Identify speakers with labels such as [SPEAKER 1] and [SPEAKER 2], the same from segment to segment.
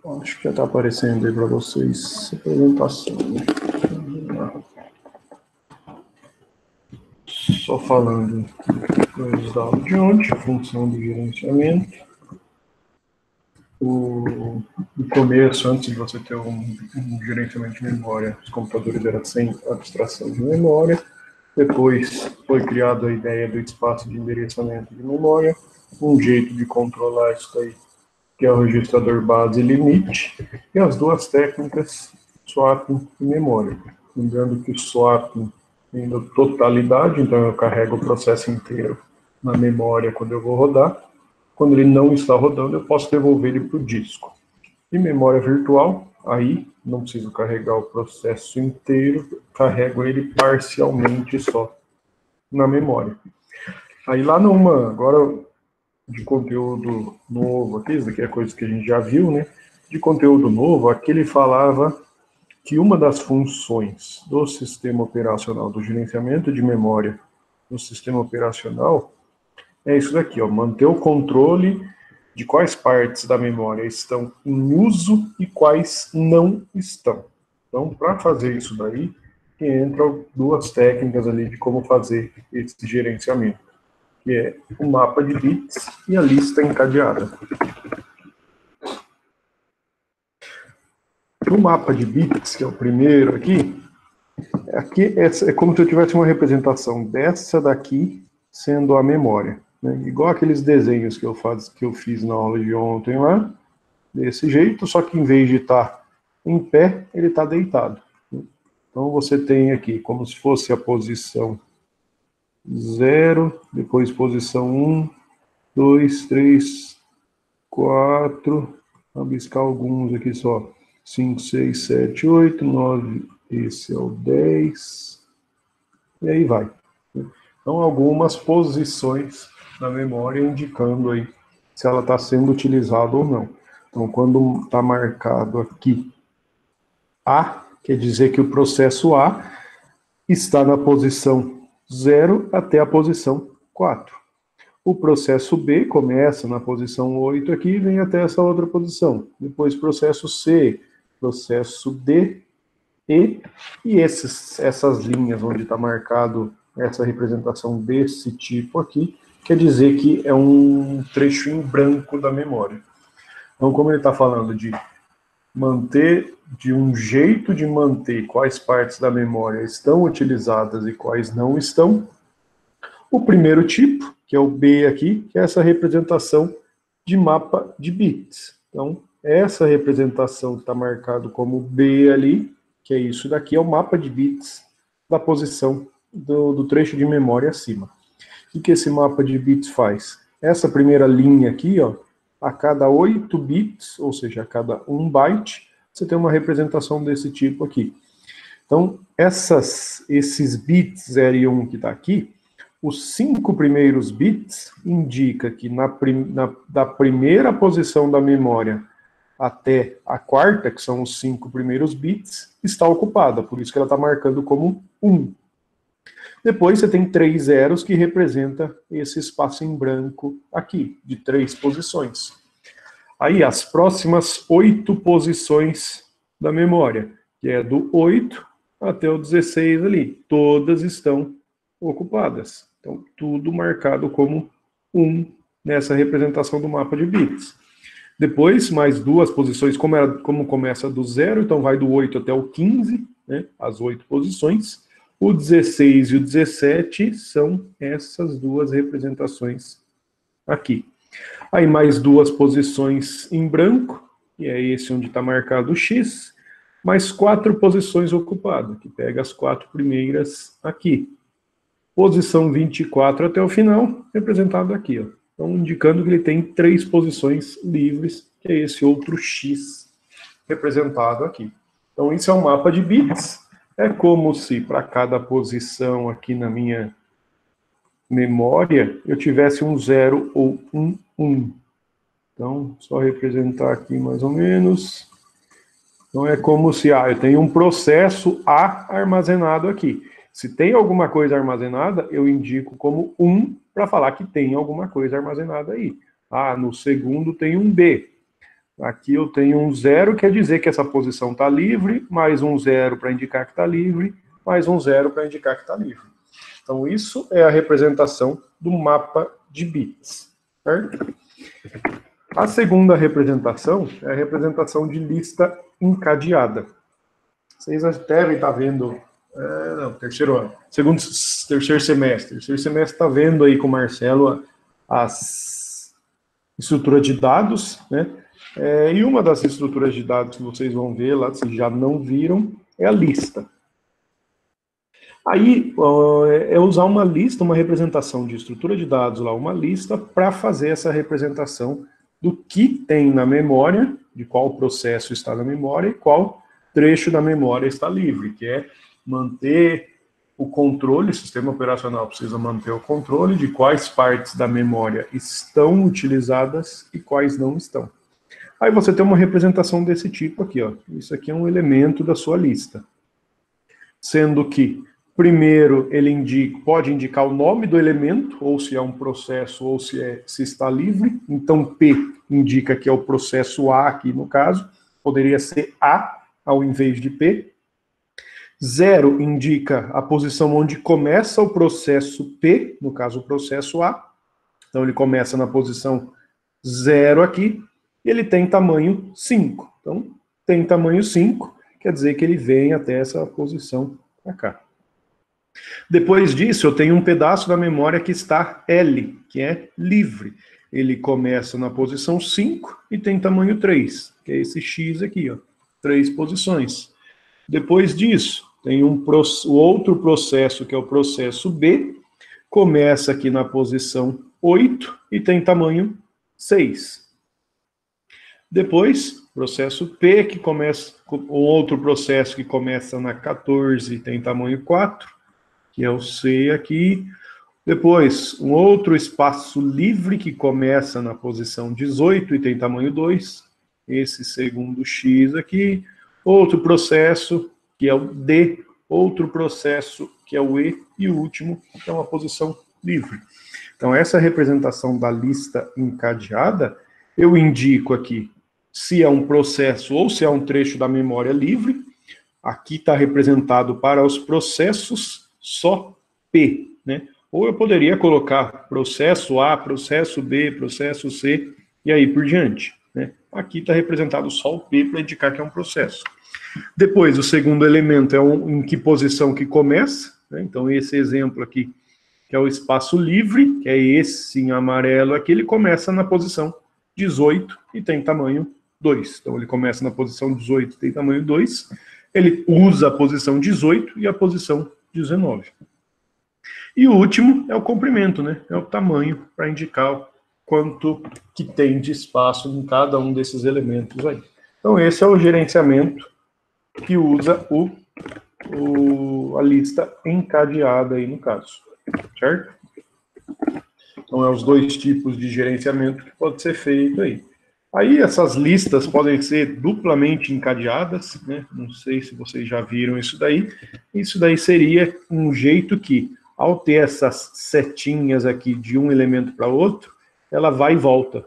[SPEAKER 1] Acho que já está aparecendo aí para vocês a apresentação. Só falando coisas da aula de ontem, função do gerenciamento. No começo, antes de você ter um gerenciamento de memória, os computadores eram sem abstração de memória. Depois foi criada a ideia do espaço de endereçamento de memória, um jeito de controlar isso aí, que é o registrador base e limite, e as duas técnicas, swapping e memória. Lembrando que o swapping tem a totalidade, então eu carrego o processo inteiro na memória quando eu vou rodar. Quando ele não está rodando, eu posso devolver ele para o disco. E memória virtual, aí não preciso carregar o processo inteiro, carrego ele parcialmente só na memória. Aí lá numa, agora de conteúdo novo aqui, isso daqui é coisa que a gente já viu, né? De conteúdo novo, aqui ele falava que uma das funções do sistema operacional, do gerenciamento de memória no sistema operacional, é isso daqui, ó, manter o controle de quais partes da memória estão em uso e quais não estão. Então, para fazer isso daí, entram duas técnicas ali de como fazer esse gerenciamento, que é o mapa de bits e a lista encadeada. O mapa de bits, que é o primeiro aqui é como se eu tivesse uma representação dessa daqui sendo a memória. Né? Igual aqueles desenhos que eu fiz na aula de ontem lá, desse jeito, só que em vez de estar em pé, ele está deitado. Então você tem aqui como se fosse a posição 0, depois posição 1, 2, 3, 4, vou buscar alguns aqui só, 5, 6, 7, 8, 9, esse é o 10, e aí vai. Então, algumas posições na memória indicando aí se ela está sendo utilizada ou não. Então, quando está marcado aqui A, quer dizer que o processo A está na posição 0 até a posição 4. O processo B começa na posição 8 aqui e vem até essa outra posição. Depois processo C, processo D, e essas linhas onde está marcado essa representação desse tipo aqui, quer dizer que é um trecho em branco da memória. Então, como ele está falando de manter, de um jeito de manter quais partes da memória estão utilizadas e quais não estão, o primeiro tipo, que é o B aqui, que é essa representação de mapa de bits. Então, essa representação que está marcado como B ali, que é isso daqui, é o mapa de bits da posição do trecho de memória acima. O que esse mapa de bits faz? Essa primeira linha aqui, ó, a cada 8 bits, ou seja, a cada 1 byte, você tem uma representação desse tipo aqui. Então, esses bits 0 e 1 que está aqui, os 5 primeiros bits indica que da primeira posição da memória até a quarta, que são os 5 primeiros bits, está ocupada, por isso que ela está marcando como 1. Depois você tem 3 zeros que representa esse espaço em branco aqui, de 3 posições. Aí as próximas 8 posições da memória, que é do 8 até o 16 ali, todas estão ocupadas. Então, tudo marcado como 1 nessa representação do mapa de bits. Depois, mais 2 posições, como começa do 0, então vai do 8 até o 15, né, as 8 posições. O 16 e o 17 são essas 2 representações aqui. Aí mais 2 posições em branco, que é esse onde está marcado o X, mais 4 posições ocupadas, que pega as 4 primeiras aqui. Posição 24 até o final, representado aqui, ó. Então, indicando que ele tem 3 posições livres, que é esse outro X representado aqui. Então, isso é um mapa de bits. É como se para cada posição aqui na minha memória, eu tivesse um 0 ou um 1. Então, só representar aqui mais ou menos. Então, é como se eu tenho um processo A armazenado aqui. Se tem alguma coisa armazenada, eu indico como 1 para falar que tem alguma coisa armazenada aí. No segundo tem um B. Aqui eu tenho um 0, quer dizer que essa posição está livre, mais um 0 para indicar que está livre, mais um 0 para indicar que está livre. Então, isso é a representação do mapa de bits, certo? A segunda representação é a representação de lista encadeada. Vocês devem estar vendo... terceiro ano. Terceiro semestre. Terceiro semestre está vendo aí com o Marcelo as estruturas de dados, né? E uma das estruturas de dados que vocês vão ver lá, se já não viram, é a lista. Aí, é usar uma lista, uma representação de estrutura de dados lá, uma lista, para fazer essa representação do que tem na memória, de qual processo está na memória e qual trecho da memória está livre, que é manter o controle, o sistema operacional precisa manter o controle de quais partes da memória estão utilizadas e quais não estão. Aí você tem uma representação desse tipo aqui, ó. Isso aqui é um elemento da sua lista. Sendo que, primeiro, ele pode indicar o nome do elemento, ou se é um processo, ou se está livre. Então, P indica que é o processo A aqui, no caso. Poderia ser A ao invés de P. 0 indica a posição onde começa o processo P, no caso, o processo A. Então, ele começa na posição 0 aqui, e ele tem tamanho 5. Então, tem tamanho 5, quer dizer que ele vem até essa posição para cá. Depois disso, eu tenho um pedaço da memória que está L, que é livre. Ele começa na posição 5 e tem tamanho 3, que é esse X aqui, ó, 3 posições. Depois disso, tem o outro processo, que é o processo B, começa aqui na posição 8 e tem tamanho 6. Depois, processo P, que começa, o outro processo que começa na 14 e tem tamanho 4, que é o C aqui. Depois, um outro espaço livre que começa na posição 18 e tem tamanho 2, esse segundo X aqui. Outro processo, que é o D, outro processo, que é o E, e o último, que é uma posição livre. Então, essa representação da lista encadeada, eu indico aqui se é um processo ou se é um trecho da memória livre. Aqui está representado para os processos só P, né? Ou eu poderia colocar processo A, processo B, processo C, e aí por diante, né? Aqui está representado só o P para indicar que é um processo. Depois, o segundo elemento é em que posição que começa, né? Então, esse exemplo aqui, que é o espaço livre, que é esse em amarelo aqui, ele começa na posição 18 e tem tamanho 2. Então, ele começa na posição 18 e tem tamanho 2. Ele usa a posição 18 e a posição 19. E o último é o comprimento, né? É o tamanho para indicar quanto que tem de espaço em cada um desses elementos aí. Então, esse é o gerenciamento que usa a lista encadeada aí no caso, certo? Então, é os dois tipos de gerenciamento que pode ser feito aí. Aí, essas listas podem ser duplamente encadeadas, né? Não sei se vocês já viram isso daí. Isso daí seria um jeito que, ao ter essas setinhas aqui de um elemento para outro, ela vai e volta.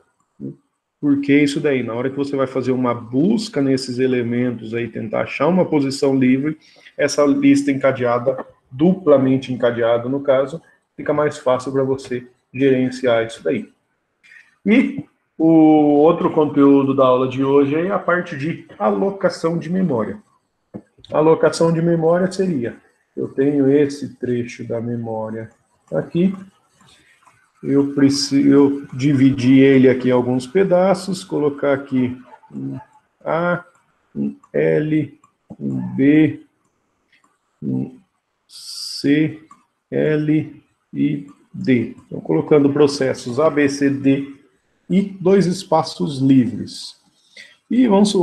[SPEAKER 1] Por que isso daí? Na hora que você vai fazer uma busca nesses elementos aí, tentar achar uma posição livre, essa lista encadeada, duplamente encadeada no caso, fica mais fácil para você gerenciar isso daí. E o outro conteúdo da aula de hoje é a parte de alocação de memória. A alocação de memória seria, eu tenho esse trecho da memória aqui, eu dividir ele aqui em alguns pedaços, colocar aqui um A, um L, um B, um C, L e D. Então, colocando processos A, B, C, D e 2 espaços livres. E vamos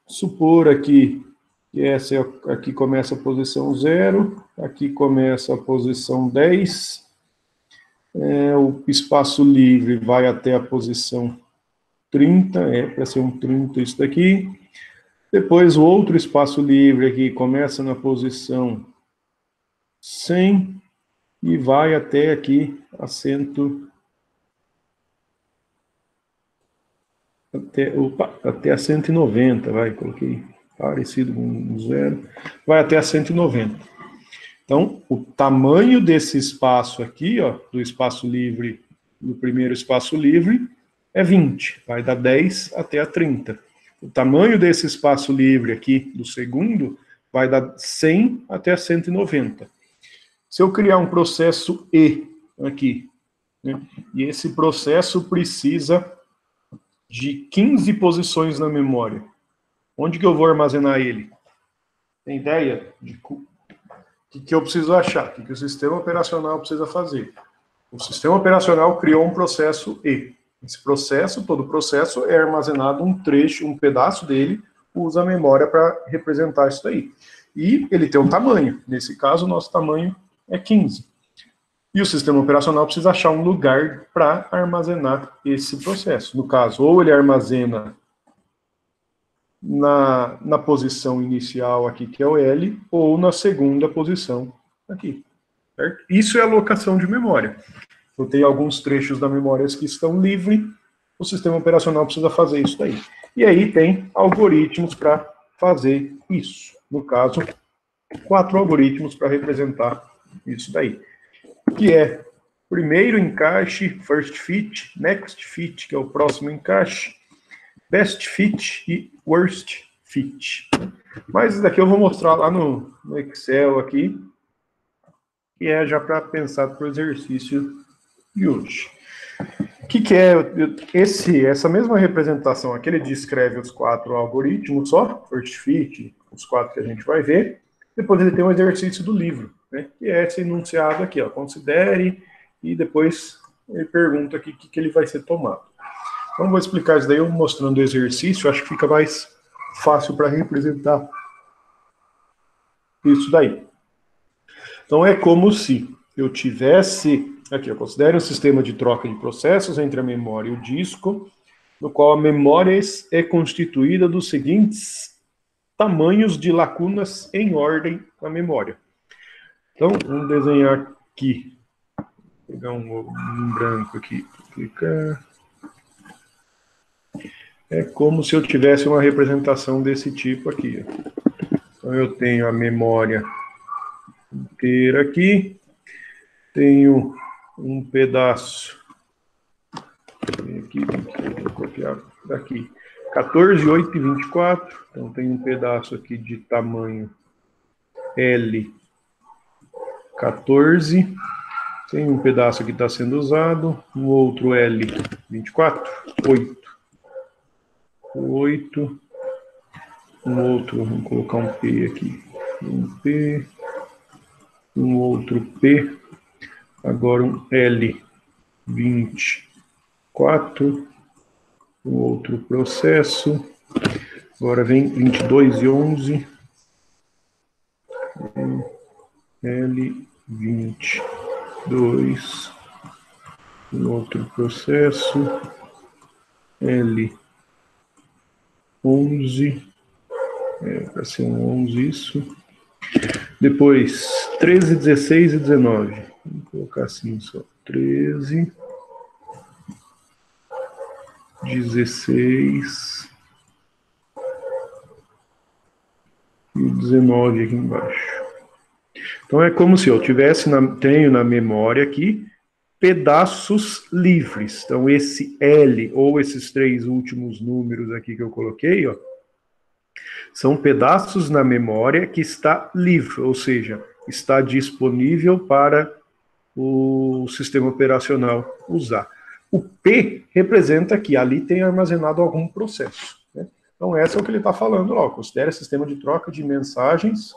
[SPEAKER 1] supor aqui que essa aqui começa a posição 0, aqui começa a posição 10, o espaço livre vai até a posição 30, para ser um 30 isso daqui. Depois o outro espaço livre aqui começa na posição 100 e vai até aqui a até a 190, coloquei parecido com 0, vai até a 190. Então, o tamanho desse espaço aqui, ó, do espaço livre, do primeiro espaço livre, é 20, vai da 10 até a 30. O tamanho desse espaço livre aqui, do segundo, vai da 100 até a 190. Se eu criar um processo E aqui, né, e esse processo precisa de 15 posições na memória, onde que eu vou armazenar ele? Tem ideia de que eu preciso achar? O que o sistema operacional precisa fazer? O sistema operacional criou um processo E. Esse processo, todo processo, é armazenado um trecho, um pedaço dele, usa a memória para representar isso daí. E ele tem um tamanho. Nesse caso, o nosso tamanho é 15. E o sistema operacional precisa achar um lugar para armazenar esse processo. No caso, ou ele armazena na posição inicial aqui, que é o L, ou na segunda posição aqui. Certo? Isso é alocação de memória. Eu tenho alguns trechos da memória que estão livres, o sistema operacional precisa fazer isso daí. E aí tem algoritmos para fazer isso. No caso, 4 algoritmos para representar isso daí. Que é primeiro encaixe, first fit, next fit, que é o próximo encaixe, best fit e worst fit. Mas isso daqui eu vou mostrar lá no Excel aqui, que é já para pensar para o exercício de hoje. O que é essa mesma representação aqui? Ele descreve os 4 algoritmos só, first fit, os 4 que a gente vai ver. Depois ele tem um exercício do livro, né, que é esse enunciado aqui, ó, considere, e depois ele pergunta aqui o que ele vai ser tomado. Então, vou explicar isso daí, eu mostrando o exercício, acho que fica mais fácil para representar isso daí. Então, é como se eu tivesse, aqui, eu considero um sistema de troca de processos entre a memória e o disco, no qual a memória é constituída dos seguintes tamanhos de lacunas em ordem na memória. Então, vamos desenhar aqui. Vou pegar um branco aqui, clicar. É como se eu tivesse uma representação desse tipo aqui. Então, eu tenho a memória inteira aqui, tenho um pedaço, aqui, vou copiar daqui, 14, 8 e 24, então tem um pedaço aqui de tamanho L, 14, tem um pedaço que está sendo usado, um outro L, 24, 8, um outro, vamos colocar um P aqui, um P, um outro P, agora um L, 24, um outro processo, agora vem 22 e 11, L, 22, um outro processo, L, 11, para ser um 11 isso, depois 13, 16 e 19, vou colocar assim só, 13, 16 e 19 aqui embaixo. Então é como se eu tenho na memória aqui pedaços livres. Então esse L, ou esses 3 últimos números aqui que eu coloquei, ó, são pedaços na memória que está livre, ou seja, está disponível para o sistema operacional usar. O P representa que ali tem armazenado algum processo, né? Então, essa é o que ele está falando, ó, considera sistema de troca de mensagens,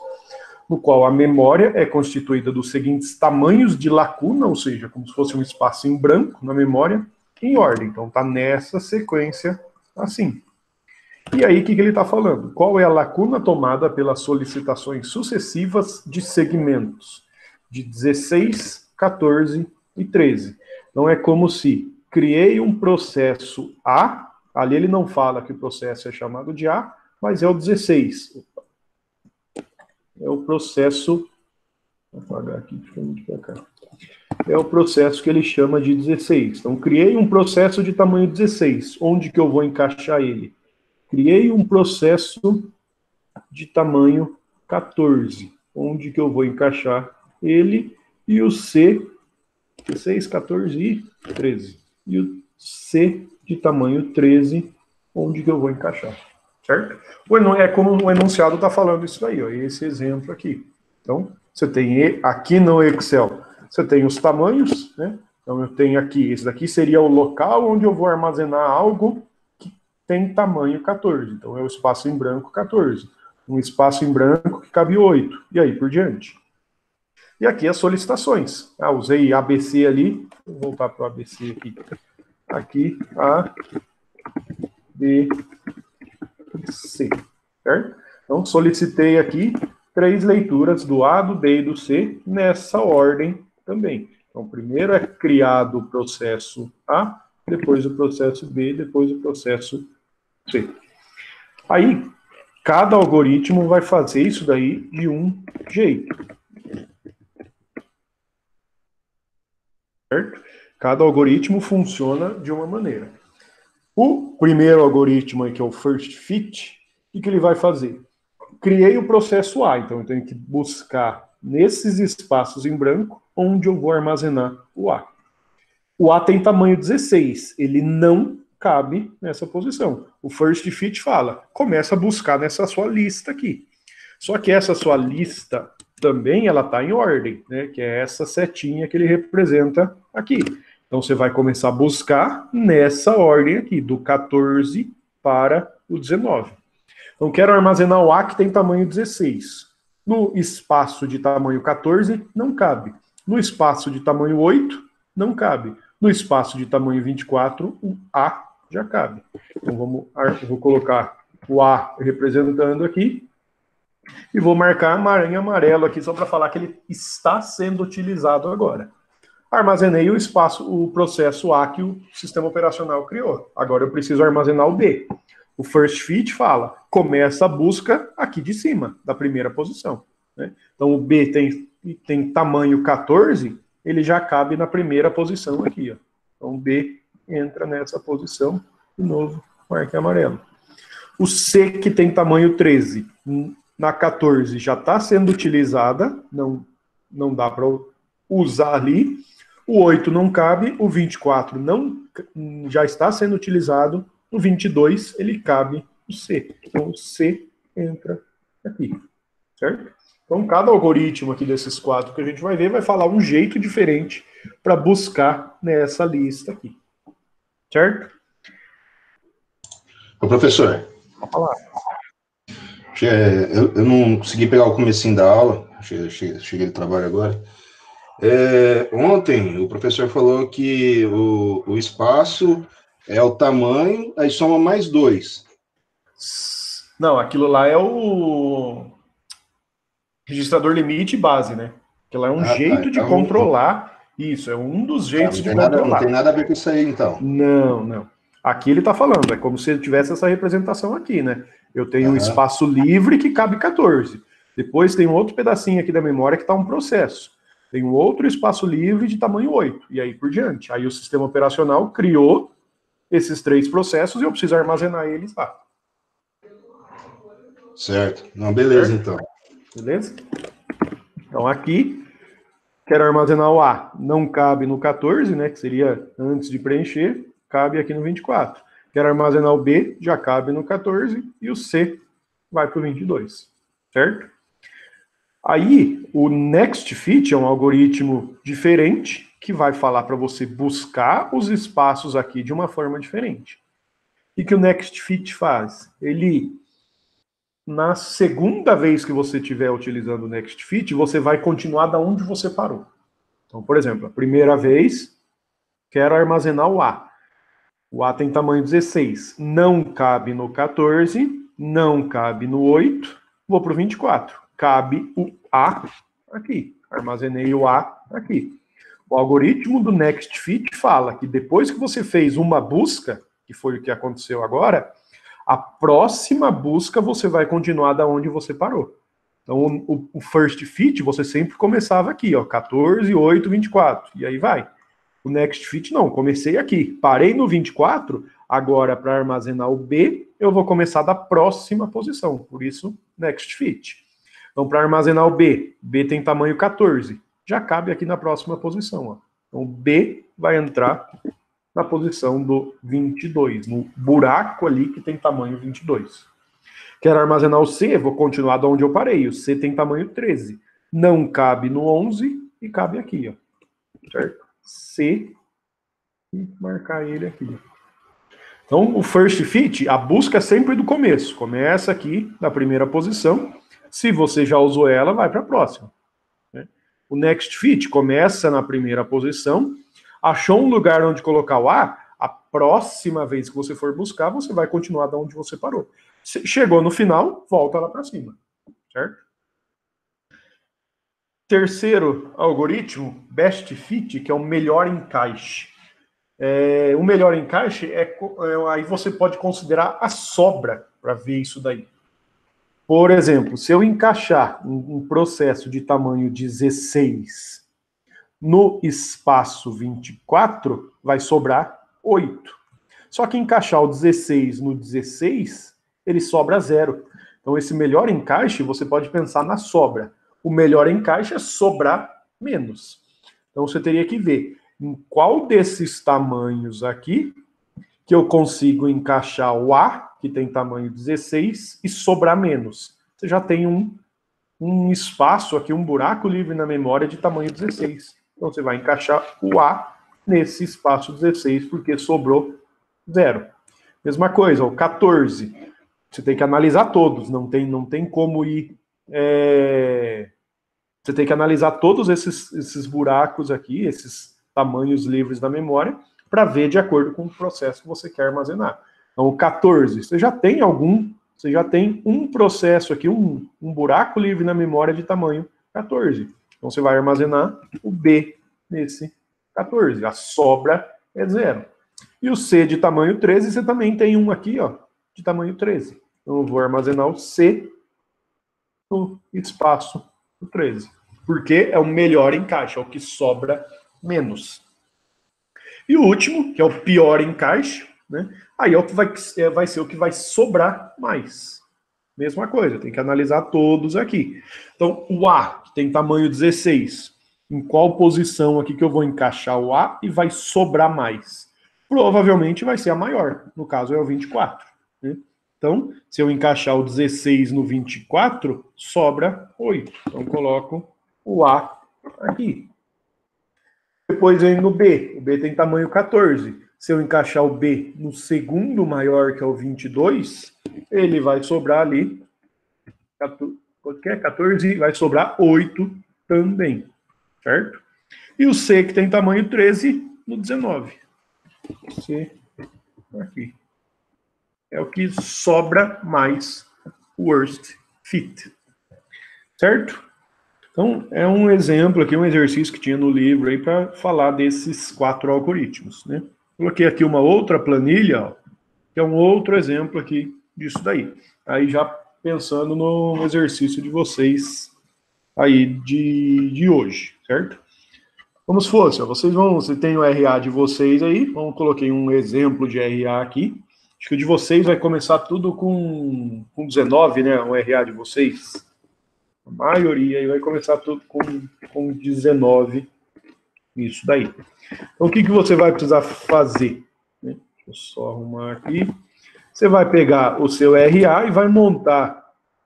[SPEAKER 1] no qual a memória é constituída dos seguintes tamanhos de lacuna, ou seja, como se fosse um espaço em branco na memória, em ordem. Então, está nessa sequência assim. E aí, o que ele está falando? Qual é a lacuna tomada pelas solicitações sucessivas de segmentos de 16, 14 e 13? Então, é como se criei um processo A, ali ele não fala que o processo é chamado de A, mas é o 16. É o processo... Vou apagar aqui, fica muito para cá. é o processo que ele chama de 16. Então, criei um processo de tamanho 16. Onde que eu vou encaixar ele? Criei um processo de tamanho 14. Onde que eu vou encaixar ele? E o C, 16, 14 e 13. E o C de tamanho 13, onde que eu vou encaixar? Certo? É como o enunciado está falando isso aí, ó, esse exemplo aqui. Então, você tem aqui no Excel, você tem os tamanhos, né? Então, eu tenho aqui, esse daqui seria o local onde eu vou armazenar algo que tem tamanho 14. Então, é o espaço em branco 14. Um espaço em branco que cabe 8. E aí por diante. E aqui as solicitações. Usei ABC ali. Vou voltar para o ABC aqui. Aqui, A, B, C. Certo? Então, solicitei aqui 3 leituras do A, do B e do C nessa ordem também. Então, primeiro é criado o processo A, depois o processo B, depois o processo C. Aí, cada algoritmo vai fazer isso daí de um jeito. Certo? Cada algoritmo funciona de uma maneira. O primeiro algoritmo, que é o first fit, o que ele vai fazer? Criei o processo A, então eu tenho que buscar nesses espaços em branco onde eu vou armazenar o A. O A tem tamanho 16, ele não cabe nessa posição. O first fit fala, começa a buscar nessa sua lista aqui. Só que essa sua lista também ela está em ordem, né? Que é essa setinha que ele representa aqui. Então você vai começar a buscar nessa ordem aqui, do 14 para o 19. Então quero armazenar o A que tem tamanho 16. No espaço de tamanho 14, não cabe. No espaço de tamanho 8, não cabe. No espaço de tamanho 24, o A já cabe. Então eu vou colocar o A representando aqui e vou marcar em amarelo aqui só para falar que ele está sendo utilizado agora. Armazenei o processo A que o sistema operacional criou. Agora eu preciso armazenar o B. O first fit fala, começa a busca aqui de cima, da primeira posição. Né? Então o B tem tamanho 14, ele já cabe na primeira posição aqui. Ó. Então o B entra nessa posição, de novo, marca amarelo. O C que tem tamanho 13, na 14 já está sendo utilizada, não dá para usar ali. O 8 não cabe, o 24 já está sendo utilizado, no 22 ele cabe o C. Então o C entra aqui, certo? Então cada algoritmo aqui desses 4 que a gente vai ver vai falar um jeito diferente para buscar nessa lista aqui, certo?
[SPEAKER 2] Ô, professor.
[SPEAKER 1] Vamos falar.
[SPEAKER 2] Eu não consegui pegar o comecinho da aula, cheguei do trabalho agora. Ontem o professor falou que o espaço é o tamanho, aí soma mais 2.
[SPEAKER 1] Não, aquilo lá é o registrador limite e base, né? Aquilo lá é um jeito de controlar. Isso, é um dos jeitos de controlar.
[SPEAKER 2] Não tem nada a ver com isso aí, então.
[SPEAKER 1] Não. Aqui ele está falando, é como se ele tivesse essa representação aqui, né? Eu tenho um espaço livre que cabe 14. Depois tem um outro pedacinho aqui da memória que está um processo. Tem um outro espaço livre de tamanho 8. E aí por diante. Aí o sistema operacional criou esses 3 processos e eu preciso armazenar eles lá.
[SPEAKER 2] Certo. Não, beleza, certo? Então.
[SPEAKER 1] Beleza? Então aqui, quero armazenar o A. Não cabe no 14, né? Que seria antes de preencher. Cabe aqui no 24. Quero armazenar o B, já cabe no 14, e o C vai para o 22, certo? Aí, o Next Fit é um algoritmo diferente, que vai falar para você buscar os espaços aqui de uma forma diferente. O que o Next Fit faz? Ele, na segunda vez que você estiver utilizando o Next Fit, você vai continuar da onde você parou. Então, por exemplo, a primeira vez, quero armazenar o A. O A tem tamanho 16, não cabe no 14, não cabe no 8, vou para o 24. Cabe o A aqui, armazenei o A aqui. O algoritmo do Next Fit fala que depois que você fez uma busca, que foi o que aconteceu agora, a próxima busca você vai continuar da onde você parou. Então, o first fit, você sempre começava aqui, ó, 14, 8, 24, e aí vai. O next fit, não, comecei aqui. Parei no 24, agora para armazenar o B, eu vou começar da próxima posição, por isso, next fit. Então, para armazenar o B tem tamanho 14, já cabe aqui na próxima posição, ó. Então, B vai entrar na posição do 22, no buraco ali que tem tamanho 22. Quero armazenar o C, vou continuar de onde eu parei. O C tem tamanho 13. Não cabe no 11 e cabe aqui, ó. Certo? C, e marcar ele aqui. Então, o first fit, a busca é sempre do começo. Começa aqui na primeira posição. Se você já usou ela, vai para a próxima. O next fit começa na primeira posição. Achou um lugar onde colocar o A, a próxima vez que você for buscar, você vai continuar de onde você parou. Chegou no final, volta lá para cima, certo? Terceiro algoritmo, best fit, que é o melhor encaixe. O melhor encaixe aí você pode considerar a sobra para ver isso daí. Por exemplo, se eu encaixar um processo de tamanho 16 no espaço 24, vai sobrar 8. Só que encaixar o 16 no 16, ele sobra 0. Então, esse melhor encaixe, você pode pensar na sobra. O melhor encaixe é sobrar menos. Então, você teria que ver em qual desses tamanhos aqui que eu consigo encaixar o A, que tem tamanho 16, e sobrar menos. Você já tem um espaço aqui, um buraco livre na memória de tamanho 16. Então, você vai encaixar o A nesse espaço 16, porque sobrou 0. Mesma coisa, o 14. Você tem que analisar todos, não tem como ir... Você tem que analisar todos esses buracos aqui, esses tamanhos livres da memória, para ver de acordo com o processo que você quer armazenar. Então, o 14, você já tem um processo aqui, um buraco livre na memória de tamanho 14. Então, você vai armazenar o B nesse 14. A sobra é 0. E o C de tamanho 13, você também tem um aqui, ó, de tamanho 13. Então, eu vou armazenar o C no espaço do 13. Porque é o melhor encaixe, é o que sobra menos. E o último, que é o pior encaixe, né? Aí é o que vai ser o que vai sobrar mais. Mesma coisa, tem que analisar todos aqui. Então, o A, que tem tamanho 16, em qual posição aqui que eu vou encaixar o A e vai sobrar mais? Provavelmente vai ser a maior, no caso é o 24. Né? Então, se eu encaixar o 16 no 24, sobra 8. Então, coloco o A aqui. Depois vem no B. O B tem tamanho 14. Se eu encaixar o B no segundo maior, que é o 22, ele vai sobrar ali 14, vai sobrar 8 também, certo? E o C, que tem tamanho 13, no 19. C aqui. É o que sobra mais worst fit, certo? Então, é um exemplo aqui, um exercício que tinha no livro aí para falar desses 4 algoritmos, né? Coloquei aqui uma outra planilha, ó, que é um outro exemplo aqui disso daí. Aí já pensando no exercício de vocês aí de hoje, certo? Como se fosse, ó, você tem o RA de vocês aí, coloquei um exemplo de RA aqui. Acho que o de vocês vai começar tudo com 19, né? O RA de vocês. A maioria aí vai começar tudo com 19, isso daí. Então, o que você vai precisar fazer? Deixa eu só arrumar aqui. Você vai pegar o seu RA e vai montar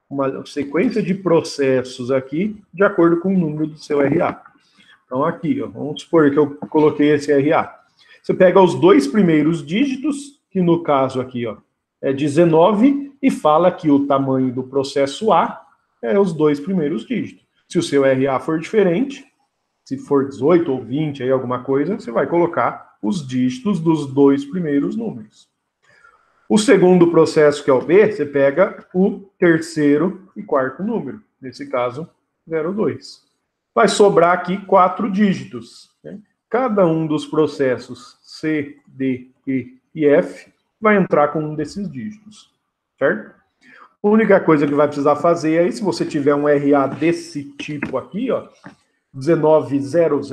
[SPEAKER 1] uma sequência de processos aqui de acordo com o número do seu RA. Então, aqui, ó, vamos supor que eu coloquei esse RA. Você pega os 2 primeiros dígitos, que no caso aqui, ó, é 19, e fala que o tamanho do processo A é os 2 primeiros dígitos. Se o seu RA for diferente, se for 18 ou 20, aí alguma coisa, você vai colocar os dígitos dos 2 primeiros números. O segundo processo, que é o B, você pega o terceiro e quarto número. Nesse caso, 02. Vai sobrar aqui 4 dígitos. Né? Cada um dos processos C, D, E e F vai entrar com um desses dígitos. Certo? A única coisa que vai precisar fazer aí, se você tiver um RA desse tipo aqui, ó, 1900,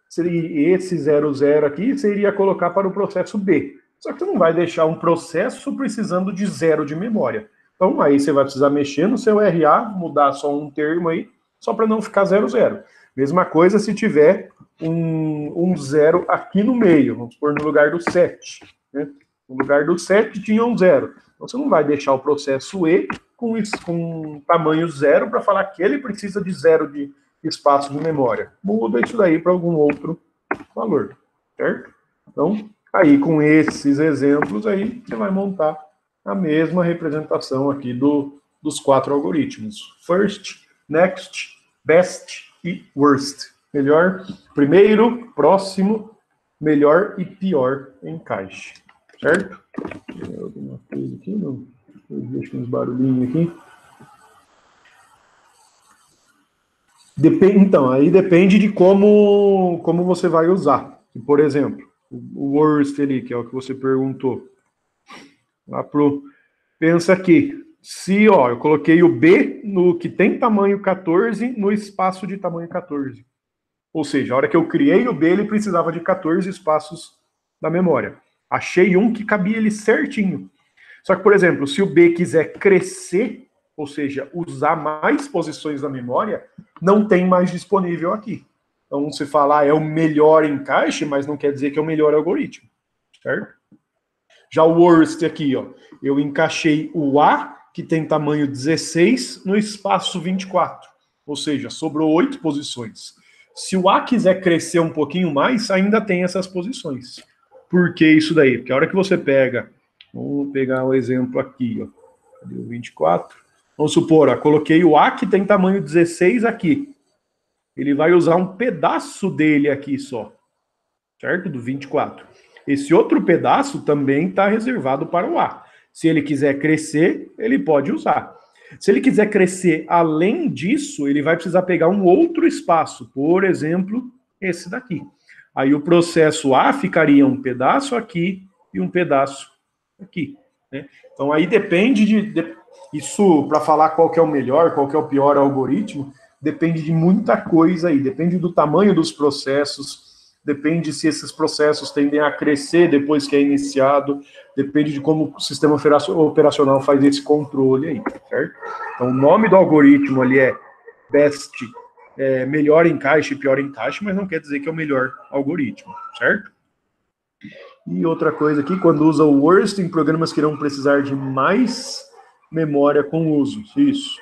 [SPEAKER 1] seria esse 00 aqui, você iria colocar para o processo B. Só que você não vai deixar um processo precisando de 0 de memória. Então, aí você vai precisar mexer no seu RA, mudar só um termo aí, só para não ficar 00. Mesma coisa se tiver um 0 aqui no meio, vamos pôr no lugar do 7. Né? No lugar do 7 tinha um 0. Então, você não vai deixar o processo E com tamanho 0 para falar que ele precisa de 0 de espaço de memória. Muda isso daí para algum outro valor, certo? Então, aí com esses exemplos aí, você vai montar a mesma representação aqui dos 4 algoritmos. First, next, best e worst. Melhor, primeiro, próximo, melhor e pior encaixe. Certo? Tem alguma coisa aqui? Não. Deixa uns barulhinhos aqui. Então, aí depende de como você vai usar. Por exemplo, o worst ali, que é o que você perguntou. Pensa aqui. Se, ó, eu coloquei o B no que tem tamanho 14 no espaço de tamanho 14. Ou seja, a hora que eu criei o B, ele precisava de 14 espaços da memória. Achei um que cabia ele certinho. Só que, por exemplo, se o B quiser crescer, ou seja, usar mais posições da memória, não tem mais disponível aqui. Então, você fala, é o melhor encaixe, mas não quer dizer que é o melhor algoritmo, certo? Já o worst aqui, ó, eu encaixei o A, que tem tamanho 16, no espaço 24. Ou seja, sobrou 8 posições. Se o A quiser crescer um pouquinho mais, ainda tem essas posições. Por que isso daí? Porque a hora que você pega, vamos pegar o exemplo aqui, ó, cadê o 24? Vamos supor, ó, coloquei o A que tem tamanho 16 aqui. Ele vai usar um pedaço dele aqui só, certo? Do 24. Esse outro pedaço também está reservado para o A. Se ele quiser crescer, ele pode usar. Se ele quiser crescer além disso, ele vai precisar pegar um outro espaço, por exemplo, esse daqui. Aí o processo A ficaria um pedaço aqui e um pedaço aqui. Né? Então aí depende isso, para falar qual que é o melhor, qual que é o pior algoritmo, depende de muita coisa aí, depende do tamanho dos processos, depende se esses processos tendem a crescer depois que é iniciado, depende de como o sistema operacional faz esse controle aí, certo? Então o nome do algoritmo ali é best, melhor encaixe, pior encaixe, mas não quer dizer que é o melhor algoritmo, certo? E outra coisa aqui, quando usa o worst em programas que irão precisar de mais memória com uso. Isso.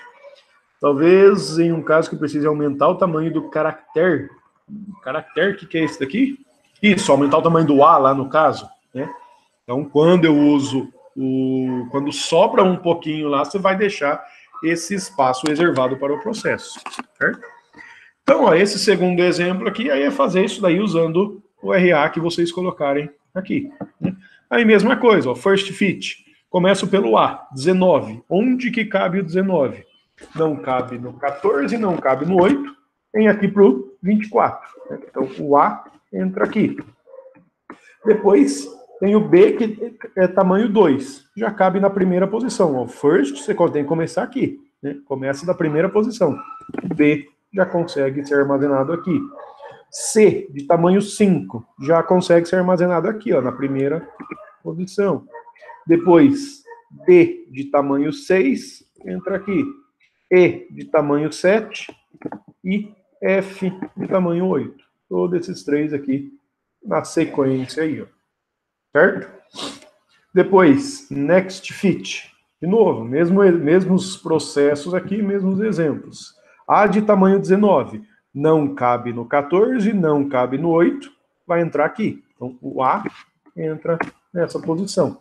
[SPEAKER 1] Talvez em um caso que precise aumentar o tamanho do caractere. Caractere, o que é esse daqui? Isso, aumentar o tamanho do A lá no caso. Né? Então, quando eu uso quando sobra um pouquinho lá, você vai deixar esse espaço reservado para o processo. Certo? Então, ó, esse segundo exemplo aqui, aí é fazer isso daí usando o RA que vocês colocarem aqui. Né? Aí, mesma coisa, ó, first fit. Começo pelo A, 19. Onde que cabe o 19? Não cabe no 14, não cabe no 8, vem aqui para o 24. Né? Então, o A entra aqui. Depois, tem o B, que é tamanho 2. Já cabe na primeira posição. Ó. First, você tem que começar aqui. Né? Começa da primeira posição. B já consegue ser armazenado aqui. C, de tamanho 5, já consegue ser armazenado aqui, ó, na primeira posição. Depois, D, de tamanho 6, entra aqui. E, de tamanho 7, e F, de tamanho 8. Todos esses três aqui na sequência aí, ó. Certo? Depois, next fit. De novo, mesmos processos aqui, mesmos exemplos. A de tamanho 19 não cabe no 14, não cabe no 8, vai entrar aqui. Então, o A entra nessa posição.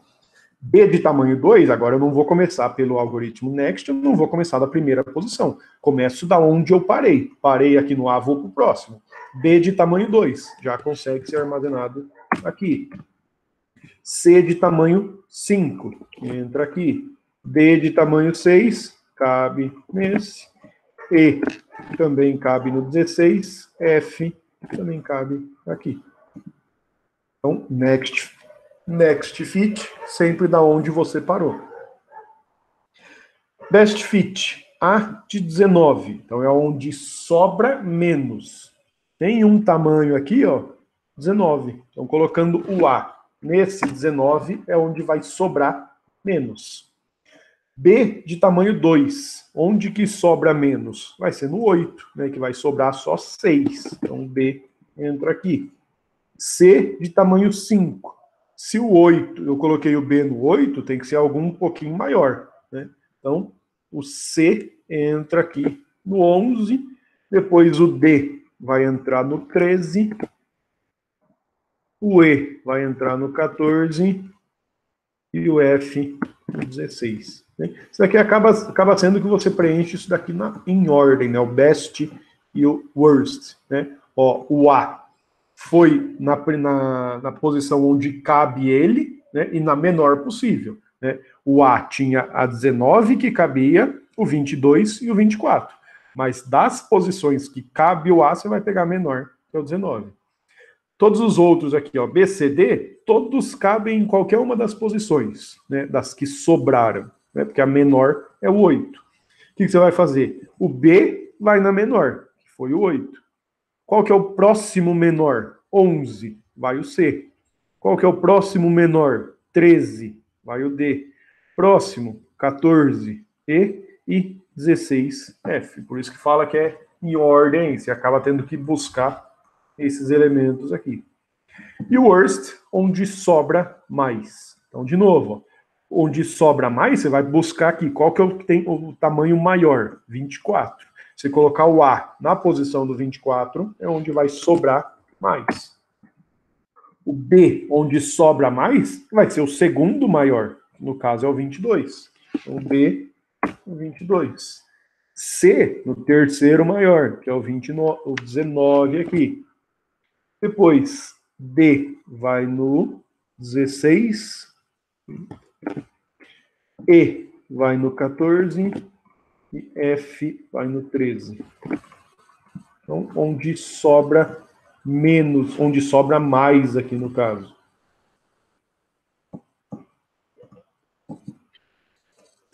[SPEAKER 1] B de tamanho 2, agora eu não vou começar pelo algoritmo next, eu não vou começar da primeira posição. Começo da onde eu parei. Parei aqui no A, vou para o próximo. B de tamanho 2, já consegue ser armazenado aqui. C de tamanho 5, entra aqui. D de tamanho 6, cabe nesse. E também cabe no 16. F também cabe aqui. Então, next fit, sempre da onde você parou. Best fit, A de 19. Então é onde sobra menos. Tem um tamanho aqui, ó, 19. Então colocando o A nesse 19 é onde vai sobrar menos. B de tamanho 2. Onde que sobra menos? Vai ser no 8, né, que vai sobrar só 6. Então B entra aqui. C de tamanho 5. Se o 8, eu coloquei o B no 8, tem que ser algum um pouquinho maior, né? Então, o C entra aqui no 11, depois o D vai entrar no 13, o E vai entrar no 14 e o F no 16. Né? Isso daqui acaba sendo que você preenche isso daqui em ordem, né? O best e o worst, né? Ó, o A foi na posição onde cabe ele, né? E na menor possível, né? O A tinha a 19 que cabia, o 22 e o 24. Mas das posições que cabe o A, você vai pegar menor, que é o 19. Todos os outros aqui, ó, B, C, D, todos cabem em qualquer uma das posições, né, das que sobraram, né, porque a menor é o 8. O que você vai fazer? O B vai na menor, que foi o 8. Qual que é o próximo menor? 11, vai o C. Qual que é o próximo menor? 13, vai o D. Próximo, 14, E 16, F. Por isso que fala que é em ordem, você acaba tendo que buscar esses elementos aqui. E o worst, onde sobra mais. Então, de novo, ó, onde sobra mais, você vai buscar aqui qual que é tem o tamanho maior, 24. Você colocar o A na posição do 24, é onde vai sobrar mais. O B, onde sobra mais, vai ser o segundo maior. No caso, é o 22. Então, o B, o 22. C, no terceiro maior, que é o 29, o 19 aqui. Depois, D vai no 16. E vai no 14. E F vai no 13. Então, onde sobra menos, onde sobra mais aqui no caso.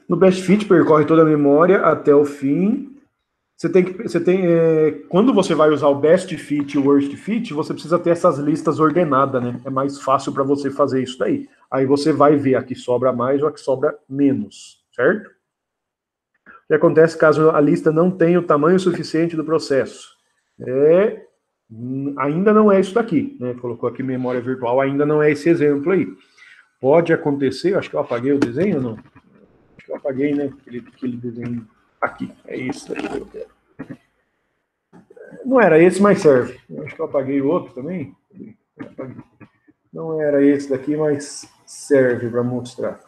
[SPEAKER 1] No Best Fit, percorre toda a memória até o fim. Quando você vai usar o Best Fit e o Worst Fit, você precisa ter essas listas ordenadas, né? É mais fácil para você fazer isso daí. Aí você vai ver a que sobra mais ou a que sobra menos, certo? O que acontece caso a lista não tenha o tamanho suficiente do processo? Ainda não é isso daqui, né? Colocou aqui memória virtual, ainda não é esse exemplo aí. Pode acontecer, acho que eu apaguei o desenho ou não? Acho que eu apaguei, né? Aquele desenho aqui, é isso daqui que eu quero. Não era esse, mas serve. Eu acho que eu apaguei o outro também. Não era esse daqui, mas serve para mostrar.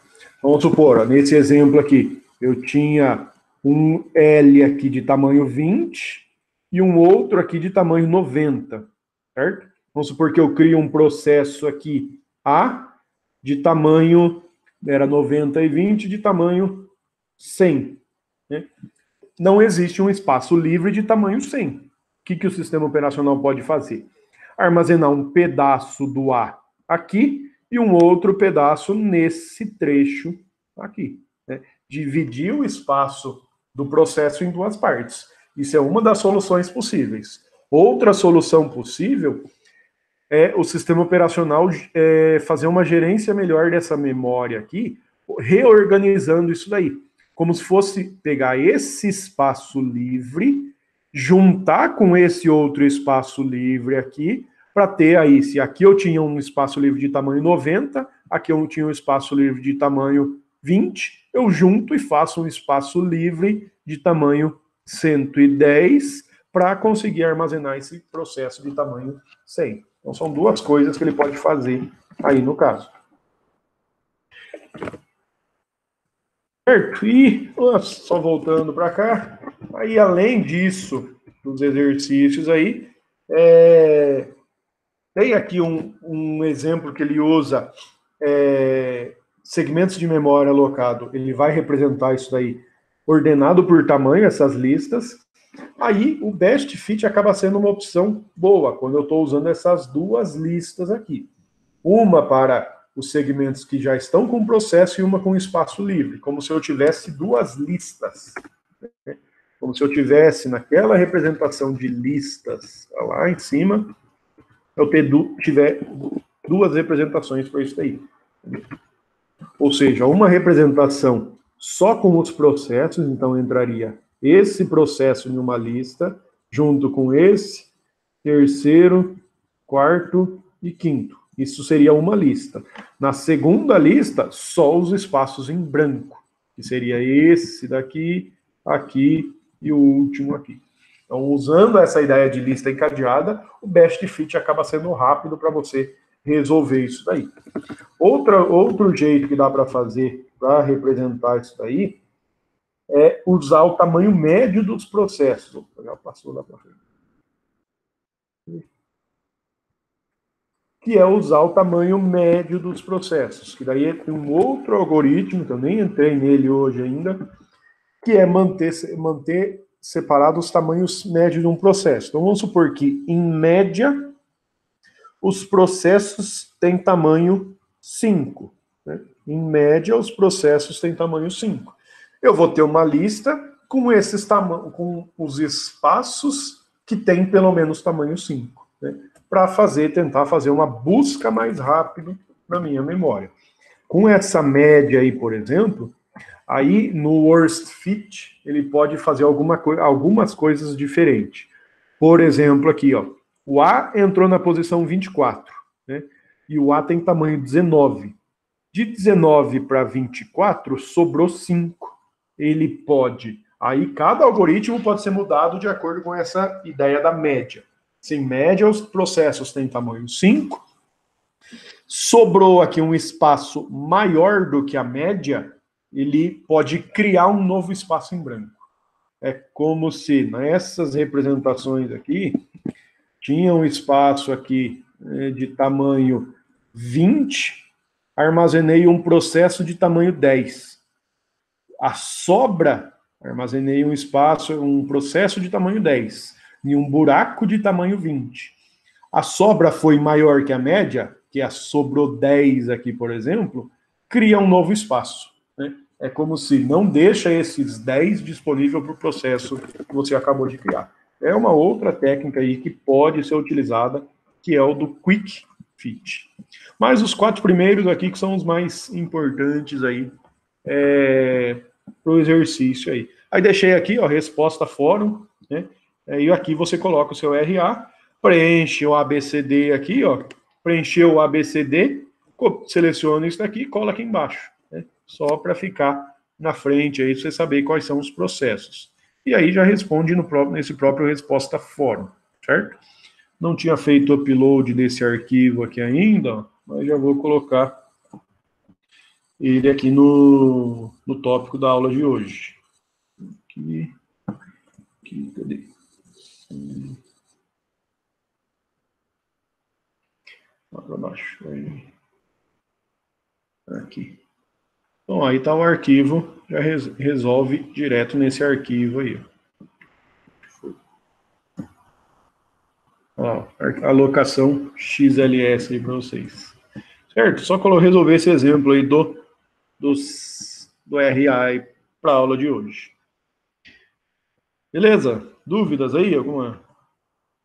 [SPEAKER 1] Vamos supor, ó, nesse exemplo aqui, eu tinha um L aqui de tamanho 20 e um outro aqui de tamanho 90, certo? Vamos supor que eu crio um processo aqui A de tamanho, era 90 e 20, de tamanho 100. Né? Não existe um espaço livre de tamanho 100. O que o sistema operacional pode fazer? Armazenar um pedaço do A aqui e um outro pedaço nesse trecho aqui. Né? Dividir o espaço do processo em duas partes. Isso é uma das soluções possíveis. Outra solução possível é o sistema operacional fazer uma gerência melhor dessa memória aqui, reorganizando isso daí. Como se fosse pegar esse espaço livre, juntar com esse outro espaço livre aqui, para ter aí, se aqui eu tinha um espaço livre de tamanho 90, aqui eu tinha um espaço livre de tamanho 20, eu junto e faço um espaço livre de tamanho 110 para conseguir armazenar esse processo de tamanho 100. Então são duas coisas que ele pode fazer aí no caso. Certo? E só voltando para cá, aí além disso, dos exercícios aí, tem aqui um exemplo que ele usa, segmentos de memória alocado, ele vai representar isso daí ordenado por tamanho, essas listas. Aí o Best Fit acaba sendo uma opção boa, quando eu estou usando essas duas listas aqui. Uma para os segmentos que já estão com processo e uma com espaço livre, como se eu tivesse duas listas. Né? Como se eu tivesse naquela representação de listas lá em cima, eu tiver duas representações para isso daí. Ou seja, uma representação só com os processos, então entraria esse processo em uma lista, junto com esse, terceiro, quarto e quinto. Isso seria uma lista. Na segunda lista, só os espaços em branco, que seria esse daqui, aqui e o último aqui. Então, usando essa ideia de lista encadeada, o best fit acaba sendo rápido para você resolver isso daí. Outro jeito que dá para fazer para representar isso daí é usar o tamanho médio dos processos. Já passou lá para frente. Que é usar o tamanho médio dos processos. Que daí tem um outro algoritmo, que eu nem entrei nele hoje ainda, que é manter separados os tamanhos médios de um processo. Então, vamos supor que, em média, os processos têm tamanho 5. Né? Em média, os processos têm tamanho 5. Eu vou ter uma lista com com os espaços que têm pelo menos tamanho 5. Né? Para tentar fazer uma busca mais rápida na minha memória. Com essa média aí, por exemplo, aí no worst fit, ele pode fazer algumas coisas diferentes. Por exemplo, aqui, ó, o A entrou na posição 24, né? E o A tem tamanho 19. De 19 para 24, sobrou 5. Ele pode... Aí cada algoritmo pode ser mudado de acordo com essa ideia da média. Se em média os processos têm tamanho 5, sobrou aqui um espaço maior do que a média, ele pode criar um novo espaço em branco. É como se nessas representações aqui, tinha um espaço aqui de tamanho 20, armazenei um processo de tamanho 10. A sobra, armazenei um processo de tamanho 10, e um buraco de tamanho 20. A sobra foi maior que a média, que sobrou 10 aqui, por exemplo, cria um novo espaço. Né? É como se não deixa esses 10 disponível para o processo que você acabou de criar. É uma outra técnica aí que pode ser utilizada, que é o do Quick Fit. Mas os 4 primeiros aqui que são os mais importantes aí para o exercício aí. Aí deixei aqui, ó, resposta fórum, né? E aqui você coloca o seu RA, preenche o ABCD aqui, ó, preencheu o ABCD, seleciona isso daqui e cola aqui embaixo, né? Só para ficar na frente aí, você saber quais são os processos. E aí já responde nesse próprio resposta fórum, certo? Não tinha feito o upload desse arquivo aqui ainda, ó, mas já vou colocar ele aqui no tópico da aula de hoje. Aqui, cadê? Lá para baixo. Aí. Aqui. Bom, aí está o arquivo, já resolve direto nesse arquivo aí. Ó, alocação XLS aí para vocês. Certo? Só resolver esse exemplo aí do RA para a aula de hoje. Beleza? Dúvidas aí? Alguma?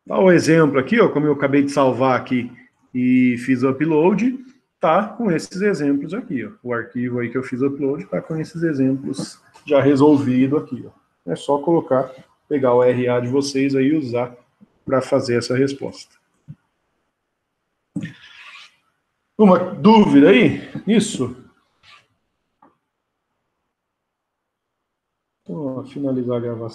[SPEAKER 1] Dá o exemplo aqui, ó, como eu acabei de salvar aqui e fiz o upload, tá com esses exemplos aqui, ó. O arquivo aí que eu fiz o upload tá com esses exemplos já resolvido aqui, ó. É só pegar o RA de vocês aí e usar para fazer essa resposta. Uma dúvida aí? Isso? Então, ó, finalizar a gravação.